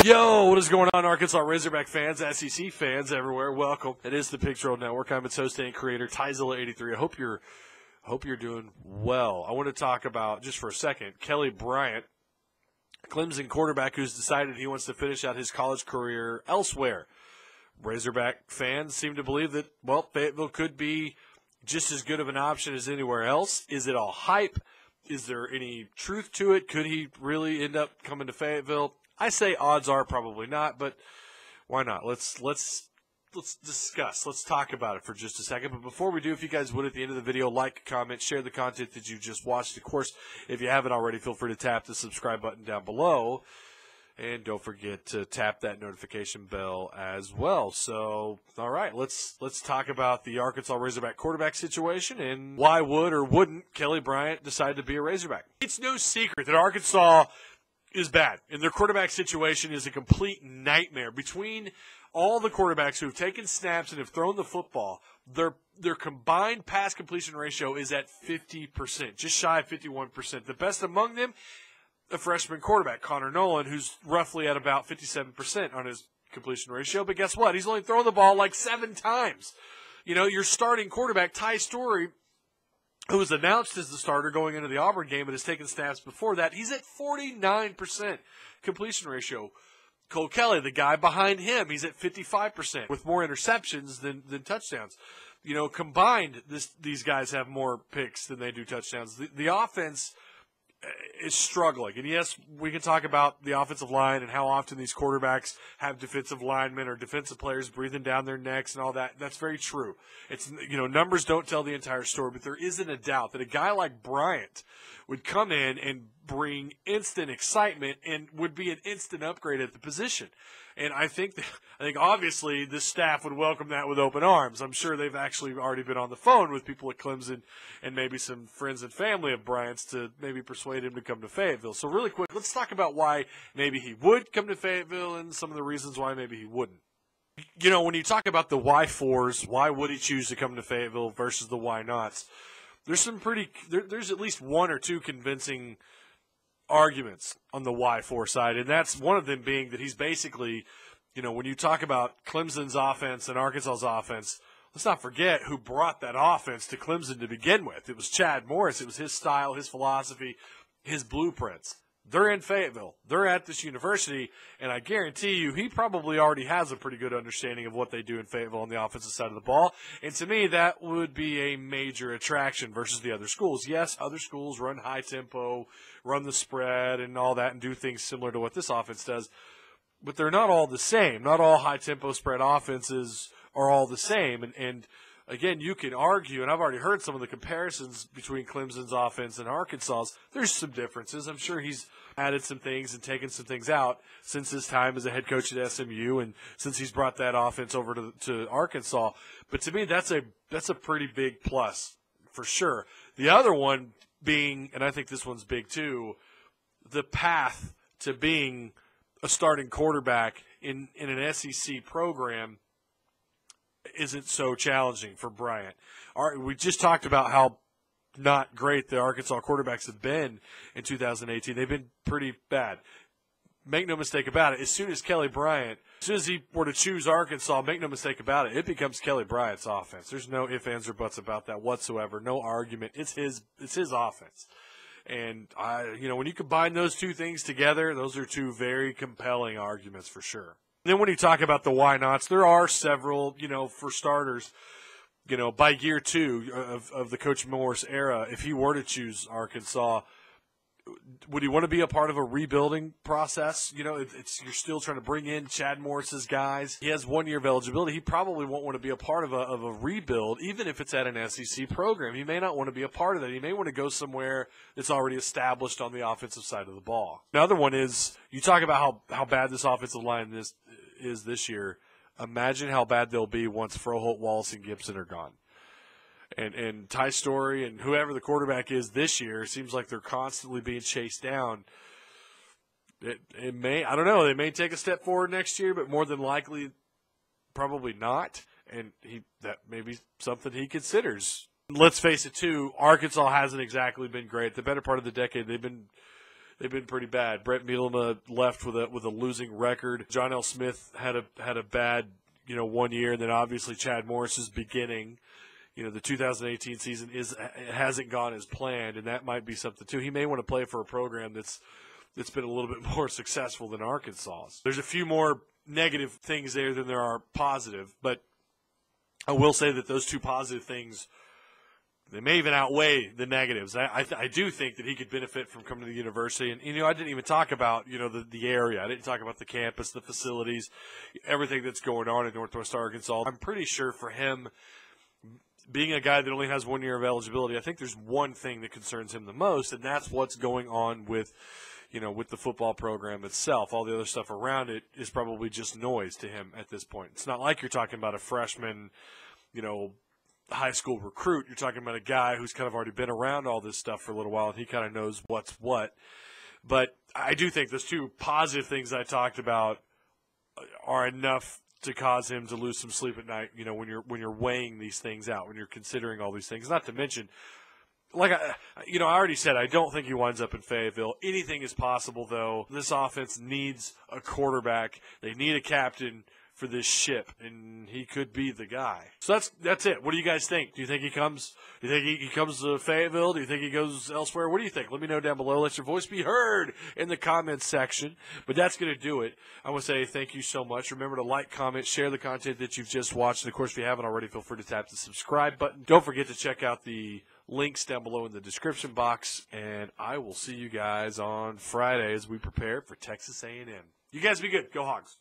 Yo, what is going on, Arkansas Razorback fans, SEC fans everywhere? Welcome. It is the Pig Trail Network. I'm its host and creator, Tyzilla83. I hope you're doing well. I want to talk about, just for a second, Kelly Bryant, Clemson quarterback who's decided he wants to finish out his college career elsewhere. Razorback fans seem to believe that, well, Fayetteville could be just as good of an option as anywhere else. Is it all hype? Is there any truth to it? Could he really end up coming to Fayetteville? I say odds are probably not, but why not? Let's discuss. Let's talk about it for just a second. But before we do, if you guys would at the end of the video, like, comment, share the content that you just watched. Of course, if you haven't already, feel free to tap the subscribe button down below. And don't forget to tap that notification bell as well. So, all right, let's talk about the Arkansas Razorback quarterback situation and why would or wouldn't Kelly Bryant decide to be a Razorback. It's no secret that Arkansas is bad, and their quarterback situation is a complete nightmare. Between all the quarterbacks who have taken snaps and have thrown the football, their combined pass completion ratio is at 50%, just shy of 51%. The best among them, a freshman quarterback, Connor Nolan, who's roughly at about 57% on his completion ratio. But guess what? He's only thrown the ball like 7 times. You know, your starting quarterback, Ty Storey, who was announced as the starter going into the Auburn game but has taken snaps before that, he's at 49% completion ratio. Cole Kelly, the guy behind him, he's at 55% with more interceptions than touchdowns. You know, combined, these guys have more picks than they do touchdowns. The offense is struggling. And yes, we can talk about the offensive line and how often these quarterbacks have defensive linemen or defensive players breathing down their necks and all that. That's very true. It's, you know, numbers don't tell the entire story, but there isn't a doubt that a guy like Bryant would come in and bring instant excitement and would be an instant upgrade at the position. And I think obviously this staff would welcome that with open arms. I'm sure they've actually already been on the phone with people at Clemson and maybe some friends and family of Bryant's to maybe persuade him to come to Fayetteville. So really quick, let's talk about why maybe he would come to Fayetteville and some of the reasons why maybe he wouldn't. You know, when you talk about the why-4s, why would he choose to come to Fayetteville versus the why-nots, there's at least one or two convincing arguments on the why-4 side, and that's one of them being that he's basically, you know, when you talk about Clemson's offense and Arkansas's offense, let's not forget who brought that offense to Clemson to begin with. It was Chad Morris. It was his style, his philosophy, his blueprints. They're in Fayetteville. They're at this university, and I guarantee you he probably already has a pretty good understanding of what they do in Fayetteville on the offensive side of the ball. And to me, that would be a major attraction versus the other schools. Yes, other schools run high tempo, run the spread and all that and do things similar to what this offense does, but they're not all the same. Not all high tempo spread offenses are all the same. And again, you can argue, and I've already heard some of the comparisons between Clemson's offense and Arkansas's. There's some differences. I'm sure he's added some things and taken some things out since his time as a head coach at SMU and since he's brought that offense over to Arkansas. But to me, that's a pretty big plus for sure. The other one being, and I think this one's big too, the path to being a starting quarterback in an SEC program isn't so challenging for Bryant. We just talked about how not great the Arkansas quarterbacks have been in 2018. They've been pretty bad. Make no mistake about it. As soon as he were to choose Arkansas, make no mistake about it, it becomes Kelly Bryant's offense. There's no ifs, ands, or buts about that whatsoever. No argument. It's his offense. And when you combine those two things together, those are two very compelling arguments for sure. Then when you talk about the why-nots, there are several, for starters, by year 2 of the Coach Morris era, if he were to choose Arkansas, would he want to be a part of a rebuilding process? You're still trying to bring in Chad Morris's guys. He has 1 year of eligibility. He probably won't want to be a part of a rebuild, even if it's at an SEC program. He may not want to be a part of that. He may want to go somewhere that's already established on the offensive side of the ball. Another one is, you talk about how bad this offensive line is this year. Imagine how bad they'll be once Froholt, Wallace, and Gibson are gone. And Ty Storey and whoever the quarterback is this year, it seems like they're constantly being chased down. It may, I don't know, they may take a step forward next year, but more than likely, probably not. And that may be something he considers. Let's face it, too, Arkansas hasn't exactly been great. The better part of the decade, they've been They've been pretty bad. Brett Bielema left with a losing record. John L. Smith had a bad 1 year, and then obviously Chad Morris is beginning. The 2018 season hasn't gone as planned, and that might be something too. He may want to play for a program that's been a little bit more successful than Arkansas. There's a few more negative things there than there are positive, but I will say that those two positive things, they may even outweigh the negatives. I do think that he could benefit from coming to the university. And, I didn't even talk about, the area. I didn't talk about the campus, the facilities, everything that's going on in Northwest Arkansas. I'm pretty sure for him, being a guy that only has 1 year of eligibility, I think there's one thing that concerns him the most, and that's what's going on with the football program itself. All the other stuff around it is probably just noise to him at this point. It's not like you're talking about a freshman, high school recruit. You're talking about a guy who's kind of already been around all this stuff for a little while, and he kind of knows what's what. But I do think those two positive things I talked about are enough to cause him to lose some sleep at night, when you're weighing these things out, when you're considering all these things. Not to mention, like I already said, I don't think he winds up in Fayetteville. Anything is possible, though. This offense needs a quarterback. They need a captain for this ship, and he could be the guy. So that's it. What do you guys think? Do you think he comes? Do you think he comes to Fayetteville? Do you think he goes elsewhere? What do you think? Let me know down below. Let your voice be heard in the comments section. But that's going to do it. I want to say thank you so much. Remember to like, comment, share the content that you've just watched. And, of course, if you haven't already, feel free to tap the subscribe button. Don't forget to check out the links down below in the description box. And I will see you guys on Friday as we prepare for Texas A&M. You guys be good. Go Hogs.